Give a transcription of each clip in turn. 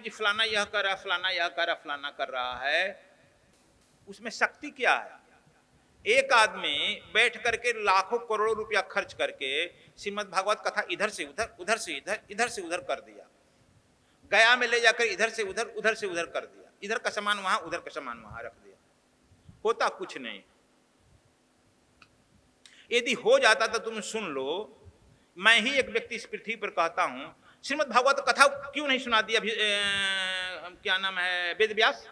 जी फलाना यह कर रहा, फलाना यह कर रहा, फलाना कर रहा है, उसमें शक्ति क्या है? एक आदमी बैठ करके लाखों करोड़ों रुपया खर्च करके श्रीमद् भागवत कथा इधर से उधर, उधर से इधर, इधर से उधर कर दिया, गया में ले जाकर इधर से उधर, उधर से उधर कर दिया, इधर का सामान वहां, उधर का सामान वहां रख दिया, होता कुछ नहीं। यदि हो जाता तो तुम सुन लो, मैं ही एक व्यक्ति इस पृथ्वी पर कहता हूं, श्रीमद् भागवत कथा क्यों नहीं सुना दिया क्या नाम है, वेद व्यास?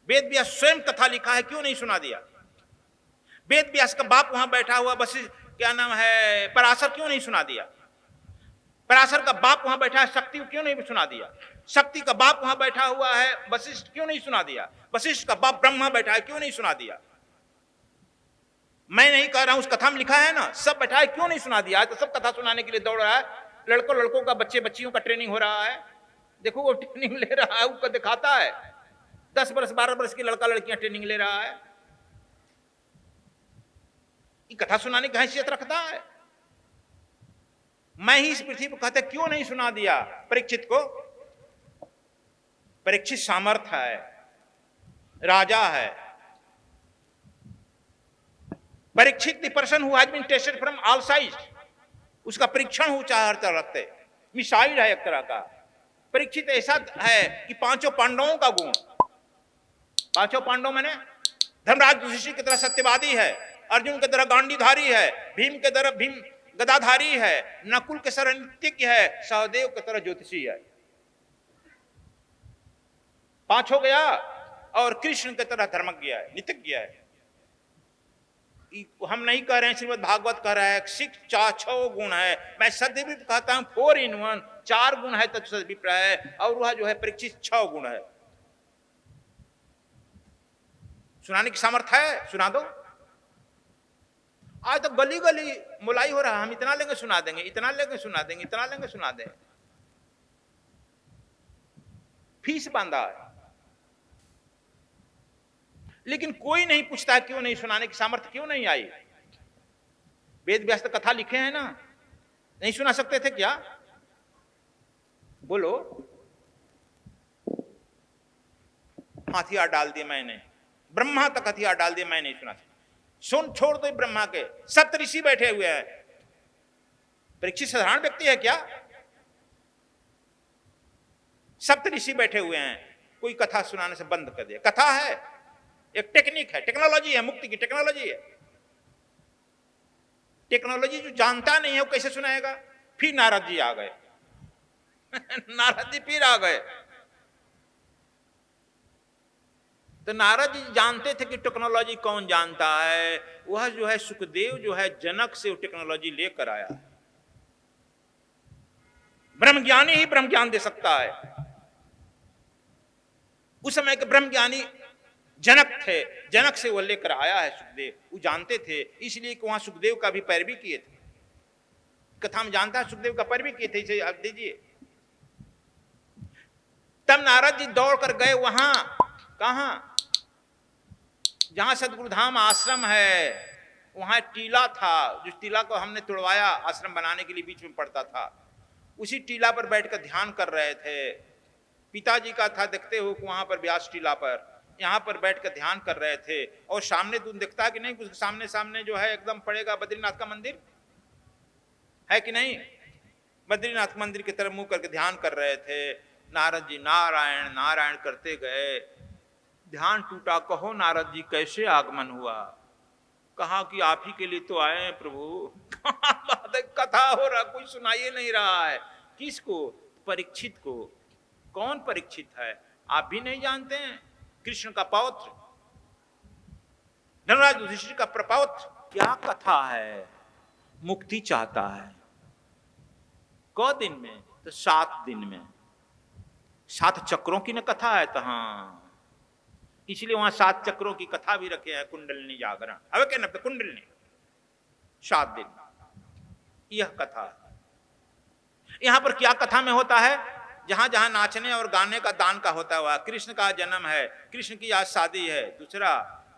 वेद व्यास स्वयं कथा लिखा है, क्यों नहीं सुना दिया? वेद व्यास का बाप वहां बैठा हुआ वशिष्ठ, क्या नाम है, पराशर, क्यों नहीं सुना दिया? पराशर का बाप वहां बैठा है शक्ति, क्यों नहीं सुना दिया? शक्ति का बाप वहां बैठा हुआ है वशिष्ठ, क्यों नहीं सुना दिया? वशिष्ठ का बाप ब्रह्मा बैठा है, क्यों नहीं सुना दिया? मैं नहीं कह रहा हूं, उस कथा में लिखा है ना, सब बैठा है, क्यों नहीं सुना दिया? तो सब कथा सुनाने के लिए दौड़ रहा है, लड़कों का, बच्चियों का ट्रेनिंग हो रहा है, देखो वो ट्रेनिंग ले रहा है, उसको दिखाता है, 10 वर्ष 12 वर्ष की लड़का लड़कियां ट्रेनिंग ले रहा है, ये कथा सुनाने की हैसियत रखता है। मैं ही इस पृथ्वी पर कहते क्यों नहीं सुना दिया परीक्षित को? परीक्षित सामर्थ्य है, राजा है। Parikshit the person who has been tested from all sides, उसका परीक्षण हो चाहे हर तरह से, मिसाइल है एक तरह का। परीक्षित ऐसा है कि पांचों पांडवों का गुण, पांचों पांडव मैंने धर्मराज युधिष्ठिर की तरह सत्यवादी है, अर्जुन की तरह गांडीधारी है, भीम के तरह भीम गदाधारी है, नकुल के तरह नीतिज्ञ है, सहदेव की तरह ज्योतिषी है, 5 हो गया। और कृष्ण की तरह धर्मज्ञ है, नीतिज्ञ है। हम नहीं कह रहे हैं, श्रीमद् भागवत कह रहा है 6 गुण है, मैं सदैव कहता हूं 4 in 1, 4 गुण है तत्सदभिप्राय है, और वह जो है परीक्षित 6 गुण है। सुनाने की सामर्थ्य है, सुना दो। आज तो गली गली मुलाई हो रहा है, हम इतना लेंगे सुना देंगे, इतना लेंगे सुना देंगे, इतना लेंगे सुना देंगे, फीस बांधा है। लेकिन कोई नहीं पूछता क्यों नहीं, सुनाने की सामर्थ्य क्यों नहीं आई? वेद व्यास कथा लिखे हैं ना, नहीं सुना सकते थे क्या? बोलो। हथियार डाल दिए मैंने, ब्रह्मा तक हथियार डाल दिए, मैं नहीं सुना सकता। सुन छोड़ दो ब्रह्मा के, सप्त ऋषि बैठे हुए हैं, परीक्षित साधारण व्यक्ति है क्या? सप्त ऋषि बैठे हुए हैं, कोई कथा सुनाने से बंद कर दिया। कथा है, एक टेक्निक है, टेक्नोलॉजी है, मुक्ति की टेक्नोलॉजी है। टेक्नोलॉजी जो जानता नहीं है वो कैसे सुनाएगा? फिर नारद जी आ गए नारद जी फिर आ गए। तो नारद जी जानते थे कि टेक्नोलॉजी कौन जानता है, वह जो है सुखदेव जो है जनक से वो टेक्नोलॉजी लेकर आया है। ब्रह्मज्ञानी ही ब्रह्म ज्ञान दे सकता है। उस समय के ब्रह्मज्ञानी जनक थे, जनक से वो लेकर आया है सुखदेव, वो जानते थे, इसलिए कि वहां सुखदेव का भी पैरवी किए थे। कथा में जानता है सुखदेव का पैरवी किए थे, इसे आप दीजिए। तब नारद जी दौड़ कर गए वहां, कहां? जहां सदगुरुधाम आश्रम है, वहां टीला था, जिस टीला को हमने तोड़वाया आश्रम बनाने के लिए, बीच में पड़ता था, उसी टीला पर बैठकर ध्यान कर रहे थे। पिताजी का था, देखते हो कि वहां पर व्यास टीला पर, यहाँ पर बैठकर ध्यान कर रहे थे। और सामने तुम दिखता है कि नहीं, कुछ सामने सामने जो है एकदम पड़ेगा बद्रीनाथ का मंदिर है कि नहीं? बद्रीनाथ मंदिर की तरफ मुंह करके ध्यान कर रहे थे। नारद जी नारायण नारायण करते गए, ध्यान टूटा। कहो नारद जी कैसे आगमन हुआ? कहा कि आप ही के लिए तो आए हैं प्रभु कथा हो रहा, कोई सुनाइए नहीं रहा है। किसको? परीक्षित को। कौन परीक्षित है? आप भी नहीं जानते हैं? कृष्ण का पौत्र, धर्मराज युधिष्ठिर का प्रपौत्र। क्या कथा है? मुक्ति चाहता है। क दिन में? तो 7 दिन में। 7 चक्रों की न कथा है, तो हाँ, इसलिए वहां 7 चक्रों की कथा भी रखे हैं। कुंडलिनी जागरण, अब क्या नाम? कुंडलिनी, 7 दिन यह कथा है। यहां पर क्या कथा में होता है? जहां जहां नाचने और गाने का दान का होता हुआ, कृष्ण का जन्म है, कृष्ण की आज शादी है, दूसरा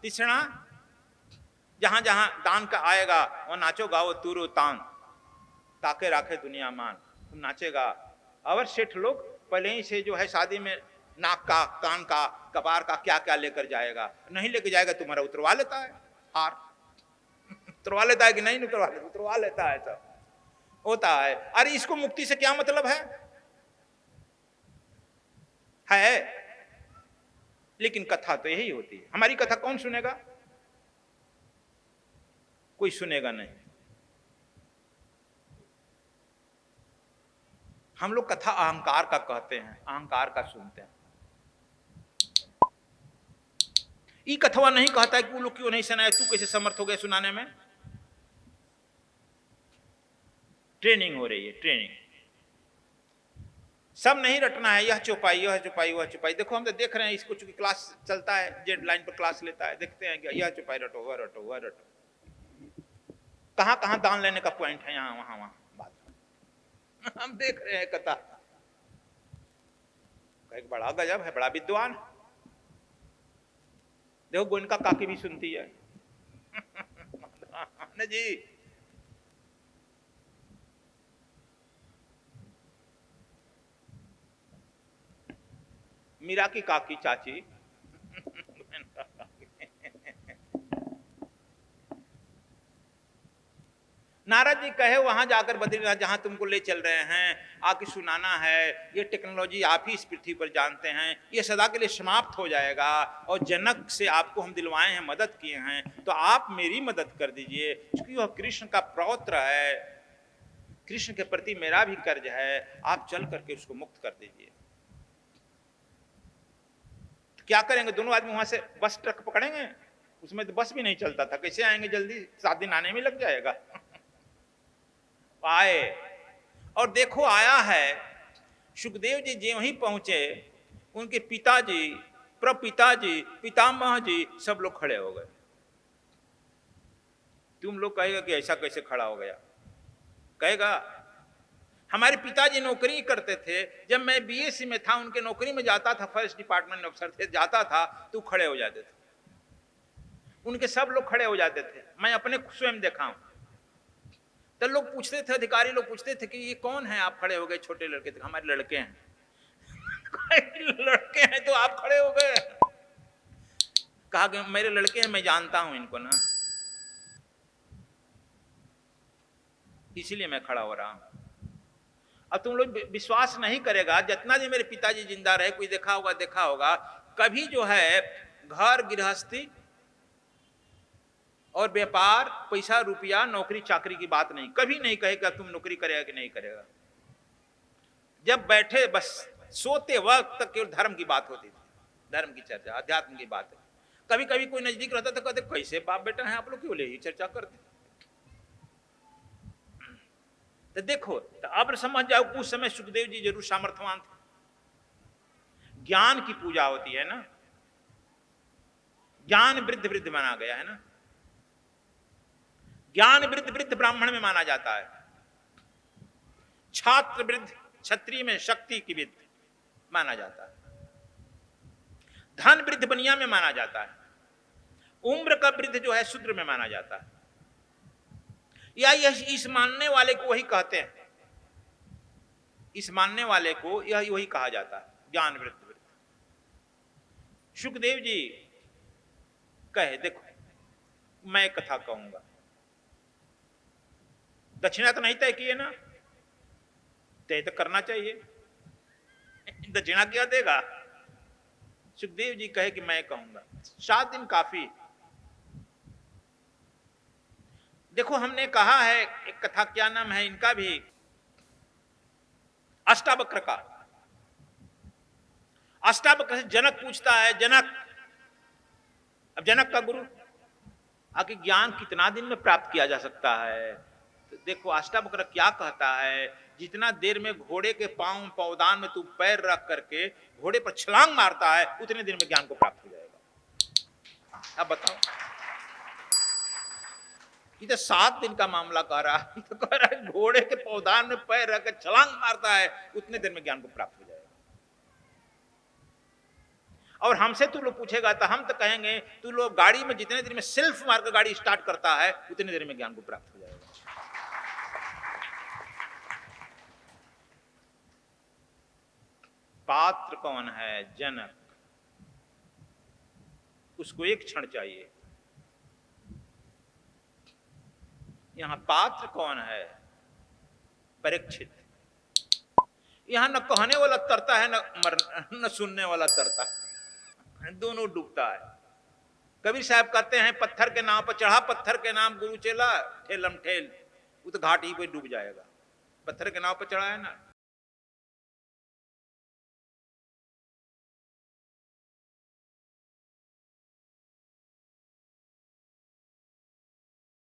तीसरा, जहां जहां दान का आएगा वह नाचो गाओ तूरो तान, ताके राखे दुनिया मान, तुम नाचेगा। और सेठ लोग पहले ही से जो है शादी में नाक का, कान का, कपार का क्या क्या लेकर जाएगा, नहीं लेके जाएगा तुम्हारा उतरवा लेता है हार। उतरवा लेता है कि नहीं उतरवा लेता, उतरवा लेता है, सब होता है। अरे इसको मुक्ति से क्या मतलब है? लेकिन कथा तो यही होती है। हमारी कथा कौन सुनेगा? कोई सुनेगा नहीं। हम लोग कथा अहंकार का कहते हैं, अहंकार का सुनते हैं। ये कथवा नहीं कहता है कि वो लोग क्यों नहीं सुनाए, तू कैसे समर्थ हो गया सुनाने में? ट्रेनिंग हो रही है, ट्रेनिंग। सब नहीं रटना है, यह चौपाई, यह चौपाई, वह चौपाई। देखो हम तो देख रहे हैं इसको, चूंकि क्लास चलता है, जेड लाइन पर क्लास लेता है, देखते हैं क्या यह चौपाई रटो, वह रटो, वह रटो। कहां कहां दान लेने का पॉइंट है, यहां वहां वहां बात हम देख रहे हैं कथा। एक बड़ा गजब है, बड़ा विद्वान। देखो गोइनका काकी भी सुनती है न जी। मीरा की काकी चाची नारद जी कहे वहां जाकर बद्रीनाथ जहां तुमको ले चल रहे हैं, आके सुनाना है। ये टेक्नोलॉजी आप ही इस पृथ्वी पर जानते हैं, ये सदा के लिए समाप्त हो जाएगा। और जनक से आपको हम दिलवाए हैं, मदद किए हैं, तो आप मेरी मदद कर दीजिए, क्योंकि वह कृष्ण का पौत्र है, कृष्ण के प्रति मेरा भी कर्ज है, आप चल करके उसको मुक्त कर दीजिए। क्या करेंगे दोनों आदमी? वहां से बस ट्रक पकड़ेंगे, उसमें तो बस भी नहीं चलता था, कैसे आएंगे जल्दी? 7 दिन आने में लग जाएगा। आए, और देखो आया है। सुखदेव जी जो ही पहुंचे, उनके पिताजी, प्रपिताजी, पितामह जी सब लोग खड़े हो गए। तुम लोग कहेगा कि ऐसा कैसे खड़ा हो गया? कहेगा हमारे पिताजी नौकरी करते थे, जब मैं बीएससी में था उनके नौकरी में जाता था, फॉरेस्ट डिपार्टमेंट अफसर थे, जाता था तो खड़े हो जाते थे, उनके सब लोग खड़े हो जाते थे। मैं अपने स्वयं देखा हूं। तो लोग पूछते थे, अधिकारी लोग पूछते थे कि ये कौन है, आप खड़े हो गए? छोटे लड़के थे, हमारे लड़के हैं लड़के हैं तो आप खड़े हो गए? कहा कि मेरे लड़के हैं, मैं जानता हूं इनको ना, इसीलिए मैं खड़ा हो रहा हूं। अब तुम लोग विश्वास नहीं करेगा, जितना दिन मेरे पिताजी जिंदा रहे, कोई देखा होगा कभी जो है घर गृहस्थी और व्यापार, पैसा रुपया, नौकरी चाकरी की बात नहीं, कभी नहीं कहेगा तुम नौकरी करेगा कि नहीं करेगा। जब बैठे बस सोते वक्त तक केवल धर्म की बात होती थी, धर्म की चर्चा, अध्यात्म की बात। कभी कभी कोई नजदीक रहता तो कहते कैसे बाप बेटा है आप लोग, क्यों ले ही चर्चा करते? तो देखो, तो अब समझ जाओ उस समय सुखदेव जी जरूर सामर्थ्यवान थे। ज्ञान की पूजा होती है ना, ज्ञान वृद्ध वृद्ध माना गया है ना, ज्ञान वृद्ध वृद्ध ब्राह्मण में माना जाता है, छात्र वृद्ध क्षत्रिय में शक्ति की वृद्ध माना जाता है, धन वृद्ध बनिया में माना जाता है, उम्र का वृद्ध जो है शूद्र में माना जाता है। या इस मानने वाले को वही कहते हैं, इस मानने वाले को यह वही कहा जाता है, ज्ञान वृद्ध वृद्ध। सुखदेव जी कहे देखो मैं कथा कहूंगा, दक्षिणा तो नहीं तय किए ना, तय तो करना चाहिए, दक्षिणा क्या देगा? सुखदेव जी कहे कि मैं कहूंगा। 7 दिन काफी। देखो हमने कहा है एक कथा, क्या नाम है इनका भी, अष्टावक्र का। अष्टावक्र से जनक पूछता है, जनक, अब जनक का गुरु आखिर ज्ञान कितना दिन में प्राप्त किया जा सकता है? तो देखो अष्टावक्र क्या कहता है, जितना देर में घोड़े के पांव पौदान में तू पैर रख करके घोड़े पर छलांग मारता है, उतने देर में ज्ञान को प्राप्त हो जाएगा। अब बताओ, ये तो 7 दिन का मामला कह रहा है, तो कह रहा है घोड़े के पौधान में पैर रख कर छलांग मारता है, उतने देर में ज्ञान को प्राप्त हो जाएगा। और हमसे तू लोग पूछेगा तो हम तो कहेंगे तू लोग गाड़ी में जितने देर में सेल्फ मार कर गाड़ी स्टार्ट करता है, उतने देर में ज्ञान को प्राप्त हो जाएगा। पात्र कौन है? जनक। उसको एक क्षण चाहिए। यहां पात्र कौन है? परीक्षित। यहां न कहने वाला तरता है, न सुनने वाला तरता है, दोनों डूबता है। कबीर साहब कहते हैं, पत्थर के नाव पर चढ़ा, पत्थर के नाम गुरु चेला, ठेलम ठेल, वो तो घाट ही पे डूब जाएगा। पत्थर के नाव पर चढ़ा है ना,